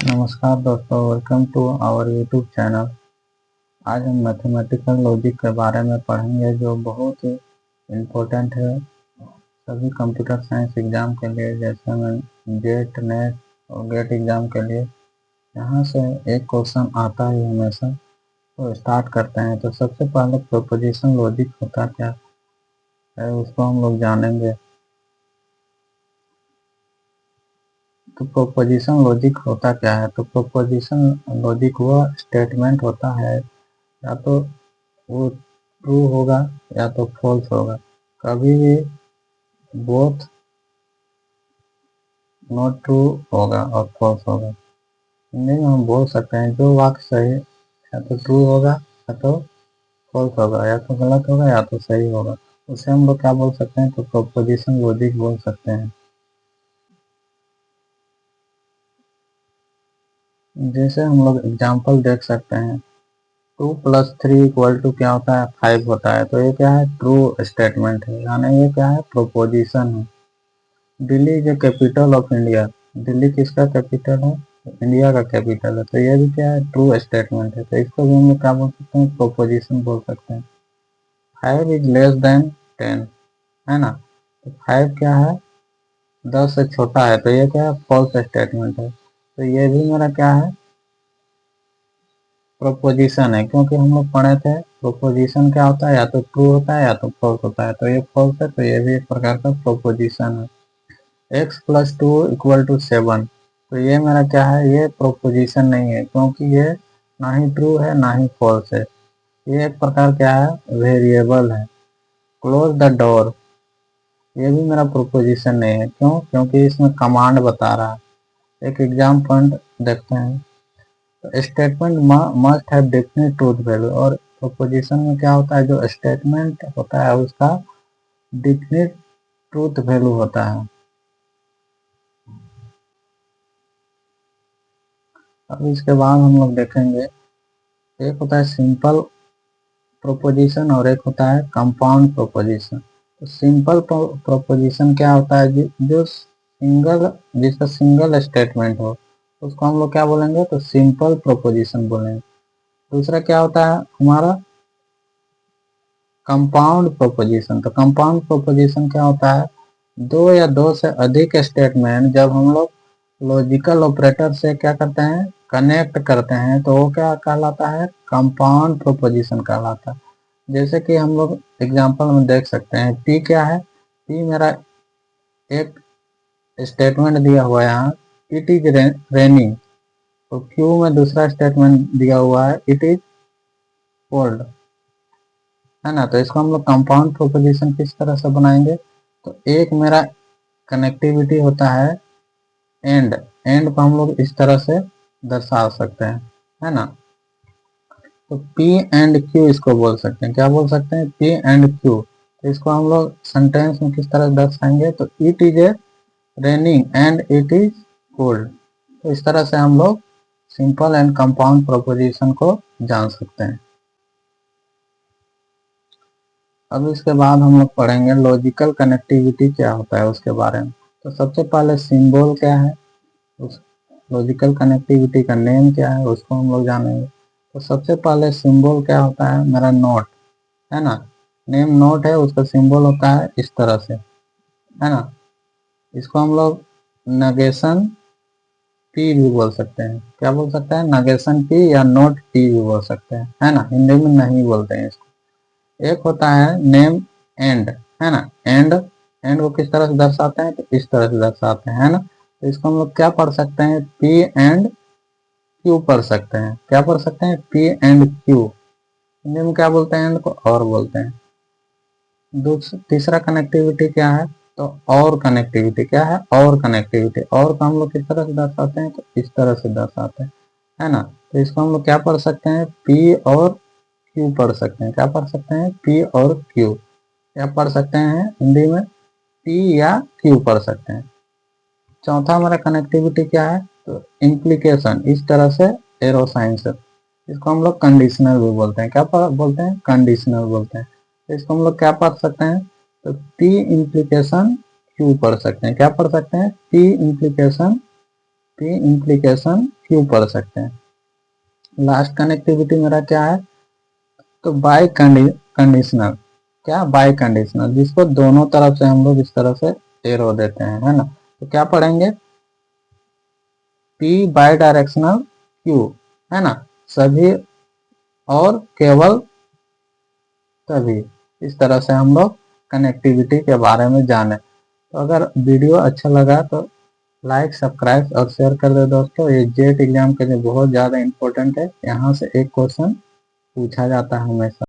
नमस्कार दोस्तों, welcome to our YouTube channel. आज हम मैथमेटिकल लॉजिक के बारे में पढ़ेंगे जो बहुत ही इम्पोर्टेंट है सभी कंप्यूटर साइंस एग्ज़ाम के लिए, जैसे मैं जेट नेट और गेट एग्ज़ाम के लिए। यहाँ से एक क्वेश्चन आता है हमेशा। तो स्टार्ट करते हैं। तो सबसे पहले प्रोपोजिशन लॉजिक होता क्या है उसको हम लोग जानेंगे। तो प्रोपोजिशन लॉजिक होता क्या है? तो प्रोपोजिशन लॉजिक वह स्टेटमेंट होता है, या तो वो ट्रू होगा या तो फॉल्स होगा। कभी भी बोथ नॉट ट्रू होगा और फॉल्स होगा। हिंदी में हम बोल सकते हैं जो वाक्य सही या तो ट्रू होगा या तो फॉल्स होगा, या तो गलत होगा या तो सही होगा। उसे हम लोग क्या बोल सकते हैं? तो प्रोपोजिशन लॉजिक बोल सकते हैं। जैसे हम लोग एग्जाम्पल देख सकते हैं, 2+3 = क्या होता है? 5 होता है। तो ये क्या है? ट्रू स्टेटमेंट है, यानी ये क्या है? प्रोपोजिशन है। Delhi is a capital of India. Delhi किसका कैपिटल है? इंडिया का कैपिटल है। तो ये भी क्या है? ट्रू स्टेटमेंट है। तो इसको भी हम लोग क्या बोल सकते हैं? प्रोपोजिशन बोल सकते हैं। 5 is less than 10, है ना? तो 5 क्या है? 10 से छोटा है। तो ये क्या है? फॉल्स स्टेटमेंट है। तो ये भी मेरा क्या है? प्रोपोजिशन है, क्योंकि हम लोग पढ़े थे प्रोपोजिशन क्या होता है? या तो ट्रू होता है या तो फॉल्स होता है। तो ये फॉल्स है, तो ये भी एक प्रकार का प्रोपोजिशन है। x+2 = 7। तो ये मेरा क्या है? ये प्रोपोजिशन नहीं है, क्योंकि ये ना ही ट्रू है ना ही फॉल्स है। ये एक प्रकार क्या है? वेरिएबल है। क्लोज द डोर, ये भी मेरा प्रोपोजिशन नहीं है। क्यों? क्योंकि इसमें कमांड बता रहा है। एक एग्जाम पॉइंट देखते हैं। तो statement must have definite truth value. और प्रोपोजिशन में क्या होता है? जो स्टेटमेंट होता है उसका डेफिनेट ट्रूथ वैल्यू होता है। अब इसके बाद हम लोग देखेंगे, एक होता है सिंपल प्रोपोजिशन और एक होता है कंपाउंड प्रोपोजिशन। तो सिंपल प्रोपोजिशन क्या होता है? जो सिंगल, जिसका सिंगल स्टेटमेंट हो, उसको हम लोग क्या बोलेंगे? तो सिंपल प्रोपोजिशन बोलेंगे। दूसरा क्या होता है हमारा? Compound proposition. तो कंपाउंड प्रोपोजिशन क्या होता है? दो या दो से अधिक स्टेटमेंट जब हम लोग लॉजिकल ऑपरेटर से क्या करते हैं? कनेक्ट करते हैं, तो वो क्या कहलाता है? कंपाउंड प्रोपोजिशन कहलाता है। जैसे कि हम लोग एग्जांपल में देख सकते हैं, पी क्या है? पी मेरा एक स्टेटमेंट दिया हुआ है यहाँ, इट इज रेनिंग। तो क्यू में दूसरा स्टेटमेंट दिया हुआ है, इट इज कोल्ड, है ना? तो इसको हम लोग कंपाउंड प्रोपोजिशन किस तरह से बनाएंगे? तो एक मेरा कनेक्टिविटी होता है एंड। एंड को हम लोग इस तरह से दर्शा सकते हैं, है ना? तो P एंड Q इसको बोल सकते हैं। क्या बोल सकते हैं? P and Q। तो इसको हम लोग सेंटेंस में किस तरह दर्शाएंगे? तो it is a raining and it is cold. तो इस तरह से हम लोग सिंपल एंड कंपाउंड प्रोपोजिशन को जान सकते हैं। अब इसके बाद हम लोग पढ़ेंगे लॉजिकल कनेक्टिविटी क्या होता है उसके बारे में। तो सबसे पहले सिंबल क्या है, उस लॉजिकल कनेक्टिविटी का नेम क्या है उसको हम लोग जानेंगे। तो सबसे पहले सिंबल क्या होता है? मेरा नोट, है ना? नेम नोट है, उसका सिंबल होता है इस तरह से, है ना? इसको हम लोग नगेशन पी भी बोल सकते हैं। क्या बोल सकते हैं? नगेशन पी या नोट पी भी बोल सकते हैं, है ना? हिंदी में नहीं बोलते हैं इसको। एक होता है नेम एंड, है ना? एंड, एंड को किस तरह से दर्शाते हैं? तो इस तरह से दर्शाते हैं, है ना? तो इसको हम लोग क्या पढ़ सकते हैं? पी एंड क्यू पढ़ सकते हैं। क्या पढ़ सकते हैं? P and Q. हिंदी में क्या बोलते हैं? एंड को और बोलते हैं। तीसरा कनेक्टिविटी क्या है? तो और कनेक्टिविटी क्या है? और कनेक्टिविटी। और को हम लोग किस तरह से दर्शाते हैं? तो इस तरह से दर्शाते हैं, है ना? तो इसको हम लोग क्या पढ़ सकते हैं? पी और क्यू पढ़ सकते हैं। क्या पढ़ सकते हैं? पी और क्यू। क्या पढ़ सकते हैं हिंदी में? पी या क्यू पढ़ सकते हैं। चौथा हमारा कनेक्टिविटी क्या है? तो इम्प्लीकेशन, इस तरह से एरो साइन से। इसको हम लोग कंडीशनल भी बोलते हैं। क्या बोलते हैं? कंडीशनल बोलते हैं। तो इसको हम लोग क्या पढ़ सकते हैं? तो पी इम्प्लीकेशन क्यू पढ़ सकते हैं। क्या पढ़ सकते हैं? पी इम्प्लीकेशन की इम्प्लीकेशन क्यों पढ़ सकते हैं। लास्ट कनेक्टिविटी मेरा क्या है, तो बाई कंडीशनल, क्या बाई कंडीशनल, जिसको दोनों तरफ से हम लोग इस तरह से एरो देते हैं, है ना। तो क्या पढ़ेंगे, पी बाई डायरेक्शनल क्यू, है ना, सभी और केवल तभी। इस तरह से हम लोग कनेक्टिविटी के बारे में जाने। तो अगर वीडियो अच्छा लगा तो लाइक, सब्सक्राइब और शेयर कर दे दोस्तों। ये जेट एग्जाम के लिए बहुत ज़्यादा इम्पोर्टेंट है, यहाँ से एक क्वेश्चन पूछा जाता है हमेशा।